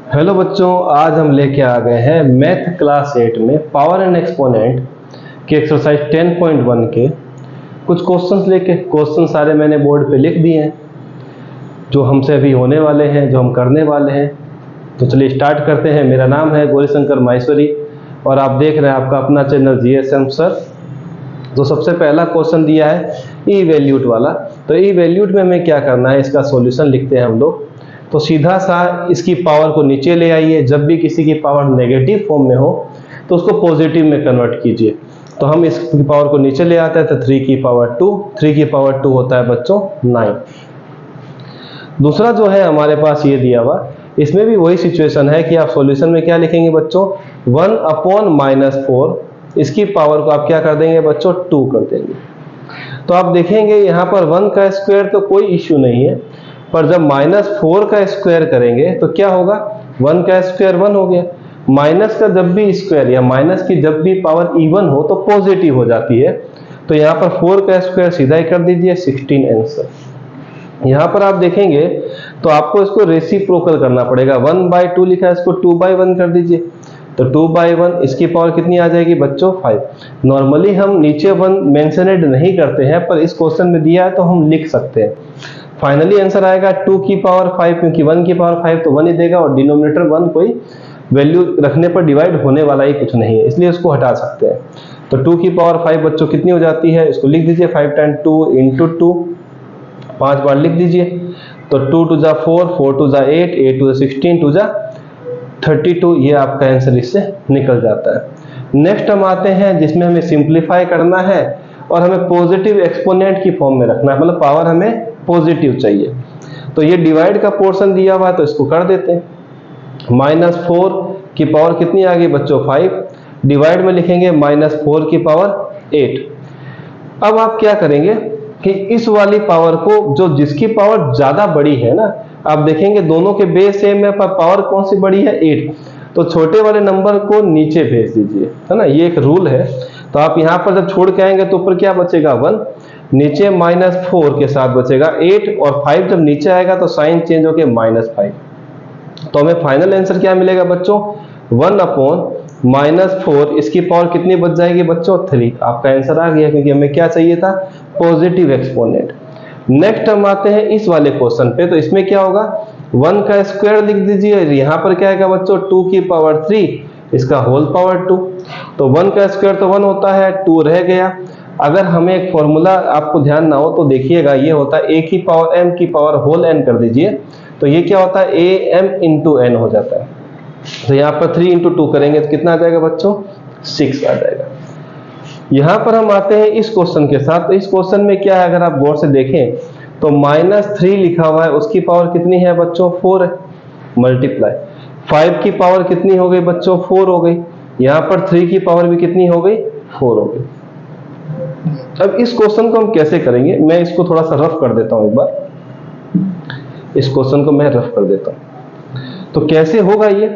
Hello बच्चों, आज हम लेके आ गए हैं मैथ क्लास 8 में पावर एंड एक्सपोनेंट के एक्सरसाइज 10.1 के कुछ क्वेश्चंस लेके। क्वेश्चन सारे मैंने बोर्ड पे लिख दिए हैं जो हमसे अभी होने वाले हैं, जो हम करने वाले हैं। तो चलिए स्टार्ट करते हैं। मेरा नाम है गौरीशंकर माहेश्वरी और आप देख रहे हैं आपका अपना चैनल जीएसएम सर। तो सबसे पहला क्वेश्चन दिया है ई वैल्यूट वाला। तो ई वैल्यूट में हमें क्या करना है, इसका सॉल्यूशन लिखते हैं हम लोग। तो सीधा सा इसकी पावर को नीचे ले आइए। जब भी किसी की पावर नेगेटिव फॉर्म में हो तो उसको पॉजिटिव में कन्वर्ट कीजिए। तो हम इसकी पावर को नीचे ले आते हैं तो 3 की पावर 2, 3 की पावर 2 होता है बच्चों 9। दूसरा जो है हमारे पास ये दिया हुआ, इसमें भी वही सिचुएशन है कि आप सॉल्यूशन में क्या लिखेंगे बच्चों, 1/-4। इसकी पावर को आप क्या कर देंगे बच्चों, 2 कर देंगे। तो आप देखेंगे यहाँ पर 1 का स्क्वायर तो कोई इश्यू नहीं है, पर जब -4 का स्क्वायर करेंगे तो क्या होगा, 1 का स्क्वायर 1 हो गया। माइनस का जब भी स्क्वायर या माइनस की जब भी पावर इवन हो तो पॉजिटिव हो जाती है। तो यहाँ पर 4 का स्क्वायर सीधा ही कर दीजिए, 16 आंसर। यहाँ पर आप देखेंगे तो आपको इसको रेसिप्रोकल करना पड़ेगा। 1/2 लिखा है, इसको 2/1 कर दीजिए। तो 2/1 इसकी पावर कितनी आ जाएगी बच्चों, 5। नॉर्मली हम नीचे 1 मेंशनेड नहीं करते हैं, पर इस क्वेश्चन में दिया है तो हम लिख सकते हैं। फाइनली आंसर आएगा 2 की पावर 5, क्योंकि 1 की पावर 5 तो 1 ही देगा और डिनोमिनेटर 1 कोई वैल्यू रखने पर डिवाइड होने वाला ही कुछ नहीं है, इसलिए उसको हटा सकते हैं। तो 2 की पावर 5 बच्चों कितनी हो जाती है, इसको लिख दीजिए 5 टाइम 2 इंटू 2, 5 बार लिख दीजिए। तो 2 2 जा 4, 4 2 जा 8, 8 2 जा 16, 2 जा 32। ये आपका आंसर इससे निकल जाता है। नेक्स्ट हम आते हैं जिसमें हमें सिंप्लीफाई करना है और हमें पॉजिटिव एक्सपोनेंट की फॉर्म में रखना है, मतलब पावर हमें पॉजिटिव चाहिए। तो ये डिवाइड का पोर्शन दिया हुआ है तो इसको कर देते हैं। -4 की पावर कितनी आ गई बच्चों, 5। डिवाइड में लिखेंगे -4 की पावर 8। अब आप क्या करेंगे कि इस वाली पावर को, जो जिसकी पावर ज्यादा बड़ी है ना, आप देखेंगे दोनों के बेस सेम है पर पावर कौन सी बड़ी है, 8। तो छोटे वाले नंबर को नीचे भेज दीजिए, है ना, ये एक रूल है। तो आप यहाँ पर जब छोड़ के आएंगे तो ऊपर क्या बचेगा, 1, नीचे -4 के साथ बचेगा 8, और 5 जब नीचे आएगा तो साइन चेंज होके -5। तो हमें फाइनल आंसर क्या मिलेगा बच्चों, 1/-4। इसकी पावर कितनी बच जाएगी बच्चों, 3। आपका आंसर आ गया, क्योंकि हमें क्या चाहिए था, पॉजिटिव एक्सपोनेंट। नेक्स्ट हम आते हैं इस वाले क्वेश्चन पे। तो इसमें क्या होगा, 1 का स्क्वायर लिख दीजिए। यहाँ पर क्या आएगा बच्चों, 2 की पावर 3, इसका होल पावर 2। तो 1 का स्क्वायर तो 1 होता है, 2 रह गया। अगर हमें एक फॉर्मूला आपको ध्यान ना हो तो देखिएगा, ये होता है a की पावर m की पावर होल n कर दीजिए। तो ये क्या होता है, am इंटू n हो जाता है। तो यहाँ पर 3 इंटू 2 करेंगे तो कितना आ जाएगा बच्चों, 6 आ जाएगा। यहाँ पर हम आते हैं इस क्वेश्चन के साथ। तो इस क्वेश्चन में क्या है, अगर आप गौर से देखें तो -3 लिखा हुआ है, उसकी पावर कितनी है बच्चों, 4 है। मल्टीप्लाई 5 की पावर कितनी हो गई बच्चों, 4 हो गई। यहाँ पर 3 की पावर भी कितनी हो गई, 4 हो गई। अब इस क्वेश्चन को हम कैसे करेंगे, मैं इसको थोड़ा सा रफ कर देता हूं। एक बार इस क्वेश्चन को मैं रफ कर देता हूं तो कैसे होगा ये।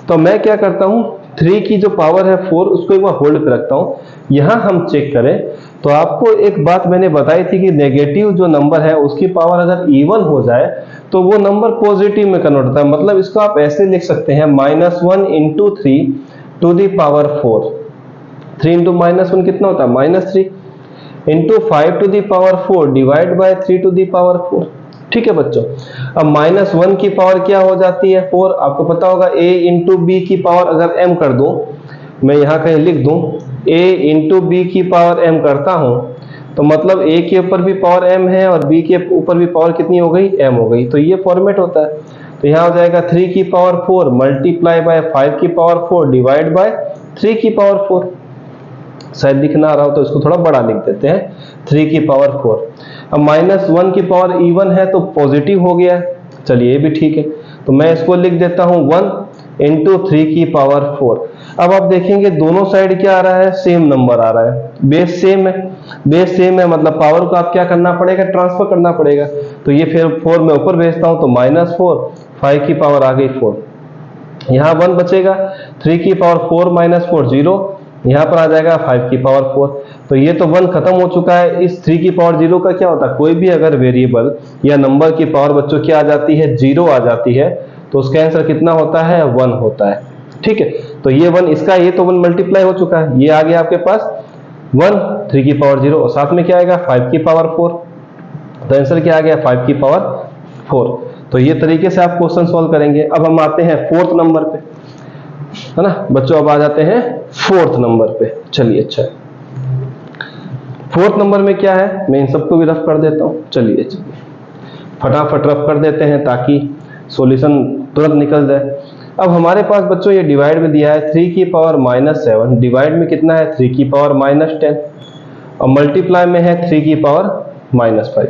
तो मैं क्या करता हूं, 3 की जो पावर है 4, उसको एक बार होल्ड पे रखता हूं। यहां हम चेक करें तो आपको एक बात मैंने बताई थी कि नेगेटिव जो नंबर है उसकी पावर अगर इवन हो जाए तो वो नंबर पॉजिटिव में कन्वर्ट होता है। मतलब इसको आप ऐसे लिख सकते हैं, -1 into 3 to the power 4। 3 into -1 कितना होता है, -3 into 5 to the power 4 divide by 3 to the power 4। ठीक है बच्चों। अब -1 की पावर क्या हो जाती है, 4। आपको पता होगा a इंटू बी की पावर अगर m कर दूं, मैं यहां कहीं लिख दूं a इंटू बी की पावर m करता हूं, तो मतलब a के ऊपर भी पावर m है और b के ऊपर भी पावर कितनी हो गई, m हो गई। तो ये फॉर्मेट होता है। तो यहां हो जाएगा 3 की पावर 4 मल्टीप्लाई बाय 5 की पावर 4 डिवाइड बाय 3 की पावर 4। शायद दिख ना रहा हो तो इसको थोड़ा बड़ा लिख देते हैं, 3 की पावर 4। अब -1 की पावर इवन है तो पॉजिटिव हो गया है, चलिए ये भी ठीक है। तो मैं इसको लिख देता हूं 1 इंटू 3 की पावर 4। अब आप देखेंगे दोनों साइड क्या आ रहा है, सेम नंबर आ रहा है, बेस सेम है। बेस सेम है मतलब पावर को आप क्या करना पड़ेगा, ट्रांसफर करना पड़ेगा। तो ये फिर 4 में ऊपर भेजता हूं तो -4, 5 की पावर आ गई 4, यहाँ 1 बचेगा। 3 की पावर 4 -4 0, यहाँ पर आ जाएगा 5 की पावर 4। तो ये तो 1 खत्म हो चुका है। इस 3 की पावर 0 का क्या होता है, कोई भी अगर वेरिएबल या नंबर की पावर बच्चों क्या आ जाती है, 0 आ जाती है, तो उसका आंसर कितना होता है, 1 होता है। ठीक है, तो ये 1 इसका, ये तो 1 मल्टीप्लाई हो चुका है, ये आ गया आपके पास 1 3 की पावर 0 और साथ में क्या आएगा 5 की पावर 4, तो आंसर क्या आ गया 5 की पावर 4। तो ये तरीके से आप क्वेश्चन सॉल्व करेंगे। अब हम आते हैं 4th नंबर पे, है ना बच्चों, अब आ जाते हैं 4th नंबर पे। चलिए अच्छा, 4th नंबर में क्या है, मैं इन सबको भी रफ कर देता हूं। चलिए फटाफट रफ कर देते हैं ताकि सॉल्यूशन तुरंत निकल जाए। अब हमारे पास बच्चों ये डिवाइड में दिया है 3 की पावर -7, डिवाइड में कितना है 3 की पावर -10 और मल्टीप्लाई में है 3 की पावर -5।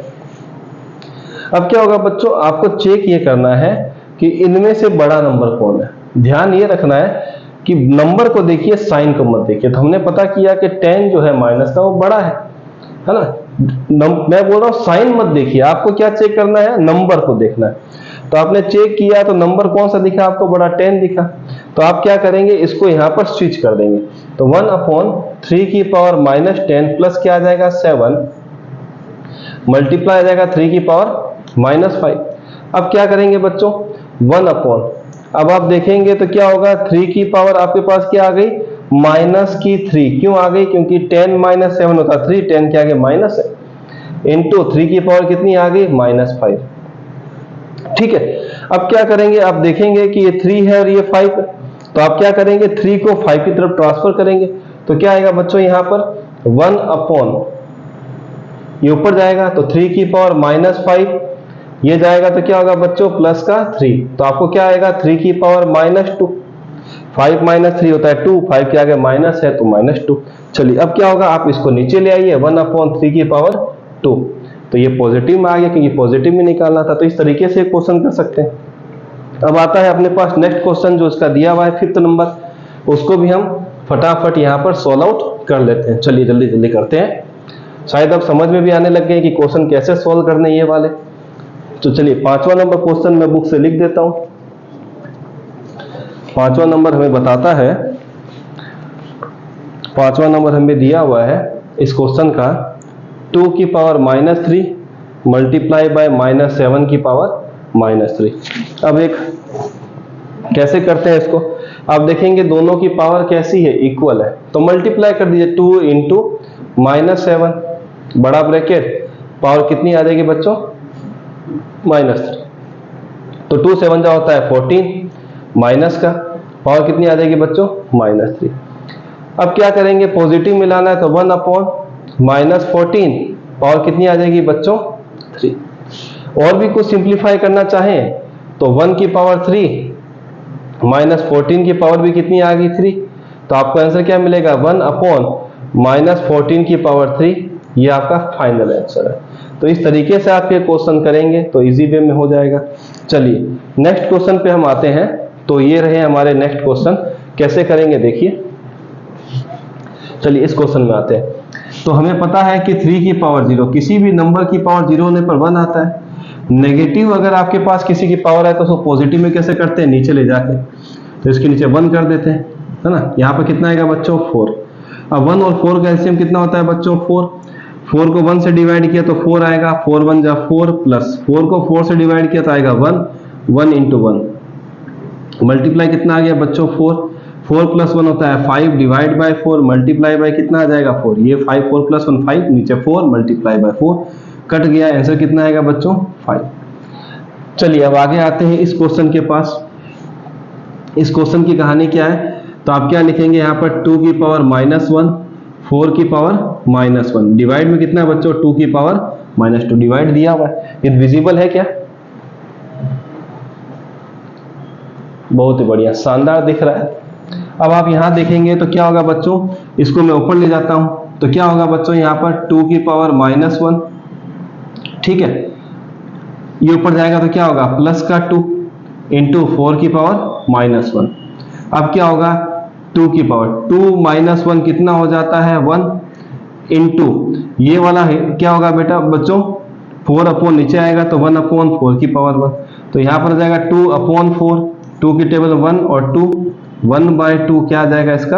अब क्या होगा बच्चों, आपको चेक ये करना है कि इनमें से बड़ा नंबर कौन है। ध्यान ये रखना है कि नंबर को देखिए, साइन को मत देखिए। तो हमने पता किया कि 10 जो है माइनस का वो बड़ा है ना। मैं बोल रहा हूं साइन मत देखिए, आपको क्या चेक करना है, नंबर को देखना है। तो आपने चेक किया तो नंबर कौन सा दिखा आपको, बड़ा 10 दिखा। तो आप क्या करेंगे, इसको यहां पर स्विच कर देंगे। तो 1/3 की पावर -10 प्लस क्या आ जाएगा 7 मल्टीप्लाई आ जाएगा 3 की पावर -5। अब क्या करेंगे बच्चों, 1 अब आप देखेंगे तो क्या होगा, 3 की पावर आपके पास क्या आ गई -3। क्यों आ गई, क्योंकि 10 - 7 होता 3, 10 के आगे माइनस है, इंटू 3 की पावर कितनी आ गई -5। ठीक है, अब क्या करेंगे, आप देखेंगे कि ये 3 है और ये 5 है। तो आप क्या करेंगे, 3 को 5 की तरफ ट्रांसफर करेंगे। तो क्या आएगा बच्चों, यहां पर 1 ये ऊपर जाएगा तो 3 की पावर -5, ये जाएगा तो क्या होगा बच्चों प्लस का 3। तो आपको क्या आएगा 3 की पावर -2, 5 - 3 होता है 2, 5 के आगे माइनस है तो -2। चलिए अब क्या होगा, आप इसको नीचे ले आइए 1/3 की पावर 2, तो ये पॉजिटिव में आ गया क्योंकि पॉजिटिव में निकालना था। तो इस तरीके से क्वेश्चन कर सकते हैं। अब आता है अपने पास नेक्स्ट क्वेश्चन जो इसका दिया हुआ है 5th नंबर, उसको भी हम फटाफट यहाँ पर सॉल्व आउट कर लेते हैं। चलिए जल्दी जल्दी करते हैं, शायद अब समझ में भी आने लग गए कि क्वेश्चन कैसे सॉल्व करने ये वाले। तो चलिए 5वां नंबर क्वेश्चन मैं बुक से लिख देता हूं। 5वां नंबर हमें बताता है, 5वां नंबर हमें दिया हुआ है इस क्वेश्चन का 2 की पावर -3 मल्टीप्लाई बाय -7 की पावर -3। अब एक कैसे करते हैं इसको, आप देखेंगे दोनों की पावर कैसी है, इक्वल है। तो मल्टीप्लाई कर दीजिए 2 × -7 बड़ा ब्रैकेट, पावर कितनी आ जाएगी बच्चों -3। तो 2 7 जा होता है 14, माइनस का पावर कितनी आ जाएगी बच्चों -3। अब क्या करेंगे, पॉजिटिव मिलाना है तो 1/-14 पावर कितनी आ जाएगी बच्चों 3। और भी कुछ सिंप्लीफाई करना चाहें तो 1 की पावर 3 -14 की पावर भी कितनी आ गई 3। तो आपको आंसर क्या मिलेगा 1/-14 की पावर 3, ये आपका फाइनल आंसर है। तो इस तरीके से आप ये क्वेश्चन करेंगे तो इजी वे में हो जाएगा। चलिए नेक्स्ट क्वेश्चन पे हम आते हैं। तो ये रहे हमारे नेक्स्ट क्वेश्चन, कैसे करेंगे देखिए। चलिए इस क्वेश्चन में आते हैं। तो हमें पता है कि 3 की पावर 0, किसी भी नंबर की पावर 0 होने पर 1 आता है। नेगेटिव अगर आपके पास किसी की पावर है तो उसको पॉजिटिव में कैसे करते हैं, नीचे ले जाके, तो इसके नीचे 1 कर देते हैं, है ना। यहाँ पर कितना आएगा बच्चों 4। अब 1 और 4 का एलसीएम कितना होता है बच्चों 4। 4 को 1 से डिवाइड किया तो 4 आएगा, 4 1 जा 4 प्लस 4 को 4 से डिवाइड किया तो आएगा 1, 1 × 1 मल्टीप्लाई कितना आ गया बच्चों 4, 4 + 1 होता है 5 डिवाइड बाय 4 मल्टीप्लाई बाय कितना आ जाएगा 4, ये 5 4 + 1 5, नीचे 4 मल्टीप्लाई बाय 4 कट गया, आंसर कितना आएगा बच्चों 5। चलिए अब आगे आते हैं इस क्वेश्चन के पास। इस क्वेश्चन की कहानी क्या है, तो आप क्या लिखेंगे यहाँ पर 2 की पावर -1 4 की पावर -1 डिवाइड में कितना है बच्चों 2 की पावर -2 डिवाइड दिया हुआ है, ये विजिबल है क्या, बहुत ही बढ़िया शानदार दिख रहा है। अब आप यहां देखेंगे तो क्या होगा बच्चों, इसको मैं ऊपर ले जाता हूं तो क्या होगा बच्चों यहाँ पर 2 की पावर -1, ठीक है, ये ऊपर जाएगा तो क्या होगा प्लस का 2 × 4 की पावर -1। अब क्या होगा 2 की पावर 2 - 1 कितना हो जाता है 1 × ये वाला है क्या होगा बेटा बच्चों 4 नीचे आएगा तो 1/4 की पावर 1। तो यहाँ पर जाएगा 2/4, 2 की टेबल 1 और 2 1/2 क्या आ जाएगा, इसका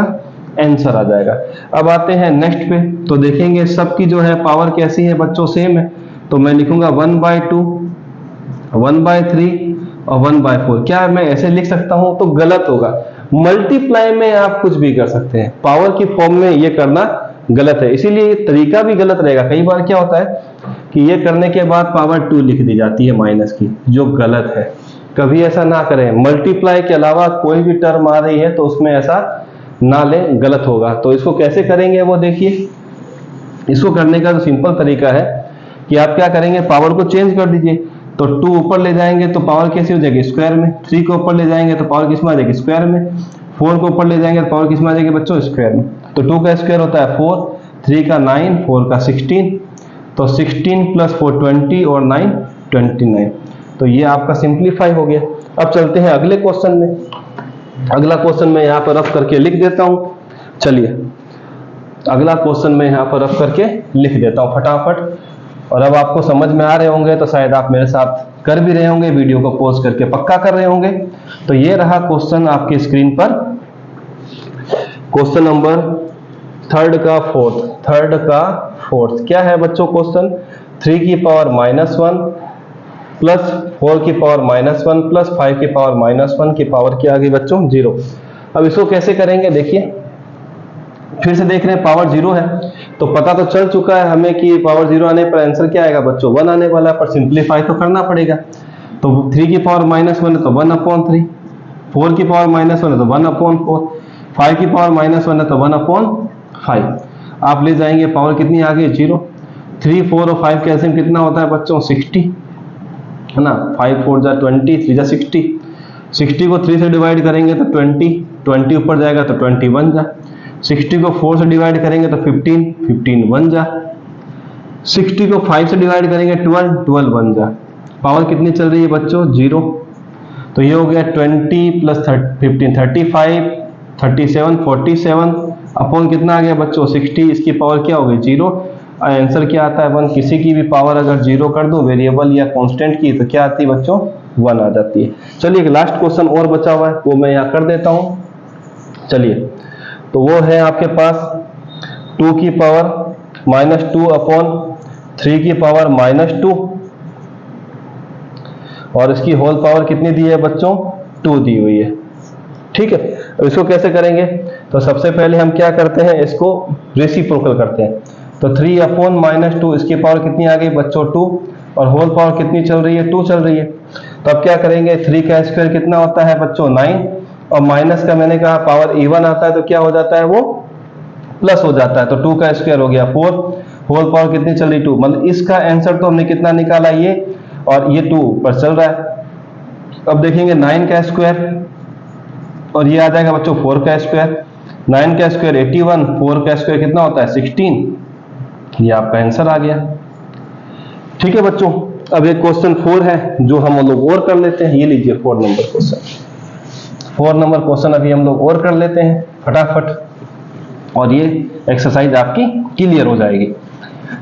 आंसर आ जाएगा। अब आते हैं नेक्स्ट पे, तो देखेंगे सबकी जो है पावर कैसी है बच्चों सेम है। तो मैं लिखूंगा 1/2 1/3 और 1/4, क्या मैं ऐसे लिख सकता हूं? तो गलत होगा। मल्टीप्लाई में आप कुछ भी कर सकते हैं, पावर की फॉर्म में ये करना गलत है, इसीलिए ये तरीका भी गलत रहेगा। कई बार क्या होता है कि ये करने के बाद पावर 2 लिख दी जाती है माइनस की, जो गलत है। कभी ऐसा ना करें। मल्टीप्लाई के अलावा कोई भी टर्म आ रही है तो उसमें ऐसा ना लें, गलत होगा। तो इसको कैसे करेंगे वो देखिए। इसको करने का जो सिंपल तरीका है कि आप क्या करेंगे, पावर को चेंज कर दीजिए। तो 2 ऊपर ले जाएंगे तो पावर कैसी हो जाएगी? स्क्वायर में। 3 को ऊपर ले जाएंगे तो पावर किस में आ जाएगी? स्क्वायर में। 4 को ऊपर ले जाएंगे तो पावर किस में आ जाएगी बच्चों? स्क्वायर में। तो 2 का स्क्वायर होता है 4, 3 का 9, 4 का 16, तो 16 + 4 20 और 9 29। तो ये आपका सिंप्लीफाई हो गया। अब चलते हैं अगले क्वेश्चन में। अगला क्वेश्चन मैं यहाँ पर रफ करके लिख देता हूँ। चलिए अगला क्वेश्चन मैं यहाँ पर रफ करके लिख देता हूँ फटाफट। और अब आपको समझ में आ रहे होंगे तो शायद आप मेरे साथ कर भी रहे होंगे, वीडियो को पॉज करके पक्का कर रहे होंगे। तो ये रहा क्वेश्चन आपकी स्क्रीन पर, क्वेश्चन नंबर 3 का 4th। क्या है बच्चों क्वेश्चन? 3 की पावर -1 प्लस 4 की पावर -1 प्लस 5 की पावर -1 की पावर क्या आ गई बच्चों? 0। अब इसको कैसे करेंगे देखिए, फिर से देख रहे हैं पावर 0 है तो पता तो चल चुका है हमें कि पावर 0 आने पर आंसर क्या आएगा बच्चों? 1 आने वाला है, पर सिंप्लीफाई तो करना पड़ेगा। तो 3 की पावर -1 है तो 1/3, 4 की पावर -1 है तो 1/4, 5 की पावर -1 है तो 1/5। आप ले जाएंगे, पावर कितनी आ गई? 0। 3, 4 और 5 का एलसीएम कितना होता है बच्चों? 60 है ना। 5 4 जा 20, 3 जा 60। 60 को 3 से डिवाइड करेंगे तो 20 ऊपर जाएगा तो 21 जा। 60 को 4 से डिवाइड करेंगे तो 15 1 जा। 60 को 5 से डिवाइड करेंगे 12 1 जा। पावर कितनी चल रही है बच्चों? 0। तो ये हो गया 20 + 15 35, 37 47 अपॉन कितना आ गया बच्चों? 60। इसकी पावर क्या हो गई? 0। आंसर क्या आता है? 1। किसी की भी पावर अगर 0 कर दो वेरिएबल या कांस्टेंट की तो क्या आती है बच्चों? 1 आ जाती है। चलिए एक लास्ट क्वेश्चन और बचा हुआ है, वो मैं यहाँ कर देता हूँ। चलिए तो वो है आपके पास 2 की पावर -2 अपॉन 3 की पावर -2 और इसकी होल पावर कितनी दी है बच्चों? 2 दी हुई है। ठीक है, अब इसको कैसे करेंगे? तो सबसे पहले हम क्या करते हैं, इसको रेसिप्रोकल करते हैं। तो 3 अपॉन -2, इसकी पावर कितनी आ गई बच्चों? 2, और होल पावर कितनी चल रही है? 2 चल रही है। तो अब क्या करेंगे, 3 का स्क्वायर कितना होता है बच्चों? 9, और माइनस का मैंने कहा पावर इवन आता है तो क्या हो जाता है? वो प्लस हो जाता है। तो 2 का स्क्वायर हो गया 4, होल पावर कितनी चल रही? 2। मतलब इसका आंसर तो हमने कितना निकाला? ये, और ये 2 पर चल रहा है। अब देखेंगे 9 का स्क्वायर, और ये आ जाएगा बच्चों 4 का स्क्वायर। 9 का स्क्वायर 81, 4 का स्क्वायर कितना होता है? 16। ये आपका आंसर आ गया। ठीक है बच्चों, अब एक क्वेश्चन 4 है जो हम लोग और कर लेते हैं। ये लीजिए 4 नंबर क्वेश्चन। 4 नंबर क्वेश्चन अभी हम लोग और कर लेते हैं फटाफट, और ये एक्सरसाइज आपकी क्लियर हो जाएगी।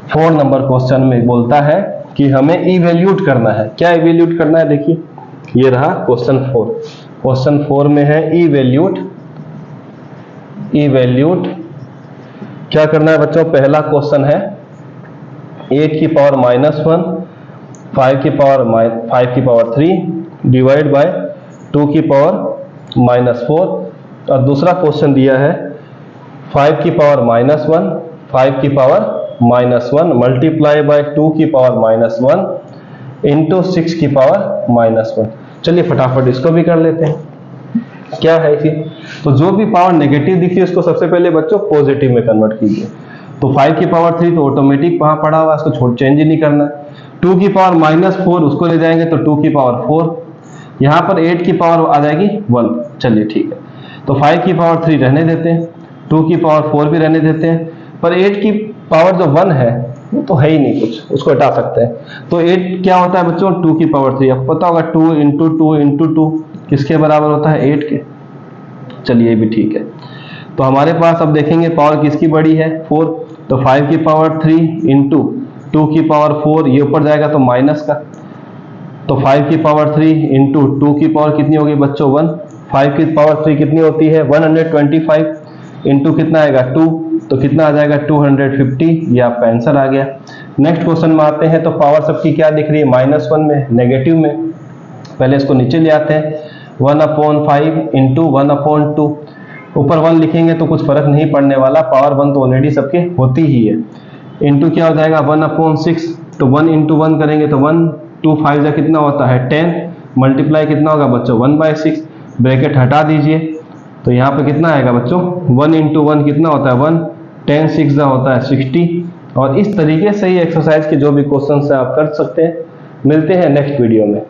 4 नंबर क्वेश्चन में बोलता है कि हमें इवैल्यूएट करना है। क्या इवैल्यूएट करना है? देखिए ये रहा क्वेश्चन 4। क्वेश्चन 4 में है इवैल्यूएट क्या करना है बच्चों? पहला क्वेश्चन है 8 की पावर -1, 5 की पावर 3 डिवाइड बाय 2 की पावर -4, और दूसरा क्वेश्चन दिया है 5 की पावर -1, 5 की पावर -1 मल्टीप्लाई बाय 2 की पावर -1 इंटू 6 की पावर -1। चलिए फटाफट इसको भी कर लेते हैं। क्या है इसी, तो जो भी पावर नेगेटिव दिखी है उसको सबसे पहले बच्चों पॉजिटिव में कन्वर्ट कीजिए। तो 5 की पावर 3 तो ऑटोमेटिक वहां पड़ा हुआ, इसको चेंज ही नहीं करना है। 2 की पावर -4 उसको ले जाएंगे तो 2 की पावर 4, यहाँ पर 8 की पावर आ जाएगी 1। चलिए ठीक है, तो 5 की पावर 3 रहने देते हैं, 2 की पावर 4 भी रहने देते हैं, पर 8 की पावर जो 1 है वो तो है ही नहीं कुछ, उसको हटा सकते हैं। तो 8 क्या होता है बच्चों? 2 की पावर 3। अब पता होगा 2 इंटू 2 इंटू 2 किसके बराबर होता है? 8 के। चलिए ये भी ठीक है। तो हमारे पास अब देखेंगे पावर किसकी बड़ी है? 4। तो 5 की पावर 3 इंटू 2 की पावर 4, ये ऊपर जाएगा तो माइनस का। तो 5 की पावर 3 इंटू 2 की पावर कितनी होगी बच्चों? 1। 5 की पावर 3 कितनी होती है? 125 इंटू कितना आएगा? 2, तो कितना आ जाएगा? 250। ये आपका आंसर आ गया। नेक्स्ट क्वेश्चन में आते हैं। तो पावर सबकी क्या दिख रही है? -1 में, नेगेटिव में। पहले इसको नीचे ले आते हैं, 1/5 इंटू 1/2। ऊपर 1 लिखेंगे तो कुछ फर्क नहीं पड़ने वाला, पावर 1 तो ऑलरेडी सबके होती ही है। इंटू क्या हो जाएगा 1/6, तो 1 इंटू 1 करेंगे तो 1, 2 5 कितना होता है 10, मल्टीप्लाई कितना होगा बच्चों 1/6, ब्रैकेट हटा दीजिए तो यहाँ पे कितना आएगा बच्चों 1 इंटू 1 कितना होता है 1, 10 6 होता है 60। और इस तरीके से ही एक्सरसाइज के जो भी क्वेश्चन है आप कर सकते हैं। मिलते हैं नेक्स्ट वीडियो में।